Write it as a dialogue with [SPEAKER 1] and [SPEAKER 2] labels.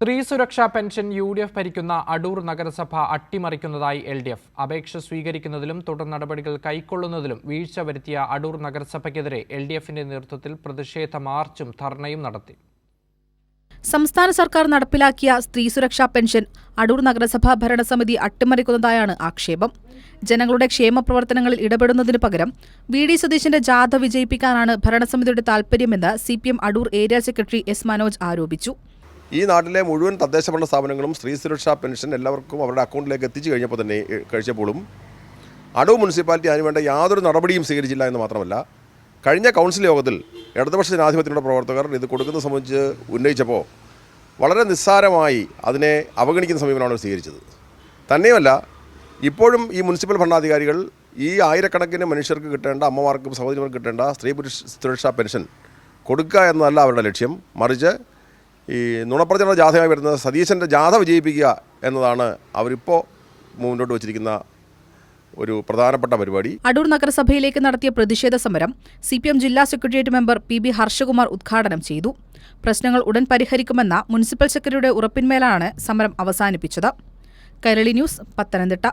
[SPEAKER 1] സ്ത്രീ സുരക്ഷാ pension UDF ഭരിക്കുന്ന അടൂർ നഗരസഭ അട്ടിമറിക്കുന്നതായി LDF. അപേക്ഷ സ്വീകരിക്കുന്നതിലും തുടർ നടപടികൾ കൈക്കൊള്ളുന്നതിലും വീഴ്ച വരുത്തിയ അടൂർ നഗരസഭയ്ക്കെതിരെ LDFന്റെ നേതൃത്വത്തിൽ പ്രതിഷേധ മാർച്ചും ധർണയും നടത്തി.
[SPEAKER 2] സംസ്ഥാന സർക്കാർ നടപ്പിലാക്കിയ സ്ത്രീ സുരക്ഷാ പെൻഷൻ അടൂർ നഗരസഭാ ഭരണസമിതി അട്ടിമറിക്കുന്നതായാണ് ആക്ഷേപം. ജനങ്ങളുടെ ക്ഷേമ പ്രവർത്തനങ്ങളിൽ ഇടപെടുന്നതിനു പകരം VD സതീശന്റെ ജാഥ വിജയിപ്പിക്കാനാണ് ഭരണസമിതിയുടെ താൽപര്യമെന്ന് CPM Adoor area secretary S. Manoj ആരോപിച്ചു.
[SPEAKER 3] ഈ നാട്ടിലെ മുഴുവൻ തദ്ദേശഭരണ സ്ഥാപനങ്ങളും സ്ത്രീ സുരക്ഷാ പെൻഷൻ എല്ലാവർക്കും അവരുടെ അക്കൗണ്ടിലേക്ക് എത്തിച്ചു കഴിഞ്ഞപ്പോഴും അടൂർ മുനിസിപ്പാലിറ്റി അതിനുവേണ്ട യാതൊരു നടപടിയും സ്വീകരിച്ചില്ല എന്ന് മാത്രമല്ല, കഴിഞ്ഞ കൗൺസിൽ യോഗത്തിൽ ഇടതുപക്ഷ ജനാധിപത്യത്തിൻ്റെ പ്രവർത്തകർ ഇത് കൊടുക്കുന്നത് സംബന്ധിച്ച് ഉന്നയിച്ചപ്പോൾ വളരെ നിസ്സാരമായി അതിനെ അവഗണിക്കുന്ന സമീപനമാണ് സ്വീകരിച്ചത്. തന്നെയുമല്ല, ഇപ്പോഴും ഈ മുനിസിപ്പൽ ഭരണാധികാരികൾ ഈ ആയിരക്കണക്കിന് മനുഷ്യർക്ക് കിട്ടേണ്ട, അമ്മമാർക്കും സഹോദരിമാർക്കും കിട്ടേണ്ട സ്ത്രീ പുരുഷ സുരക്ഷാ പെൻഷൻ കൊടുക്കുക എന്നതല്ല അവരുടെ ലക്ഷ്യം. മറിച്ച് ഈ നുണപ്രചരണ ജാഥയായി വരുന്ന സതീശൻ്റെ ജാഥ വിജയിപ്പിക്കുക എന്നതാണ് അവരിപ്പോൾ മുന്നോട്ട് വച്ചിരിക്കുന്ന ഒരു പ്രധാനപ്പെട്ട പരിപാടി.
[SPEAKER 2] അടൂർ നഗരസഭയിലേക്ക് നടത്തിയ പ്രതിഷേധ സമരം CPM ജില്ലാ സെക്രട്ടേറിയറ്റ് മെമ്പർ PB ഹർഷകുമാർ ഉദ്ഘാടനം ചെയ്തു. പ്രശ്നങ്ങൾ ഉടൻ പരിഹരിക്കുമെന്ന മുനിസിപ്പൽ സെക്രട്ടറിയുടെ ഉറപ്പിന്മേലാണ് സമരം അവസാനിപ്പിച്ചത്. കൈരളി ന്യൂസ്, പത്തനംതിട്ട.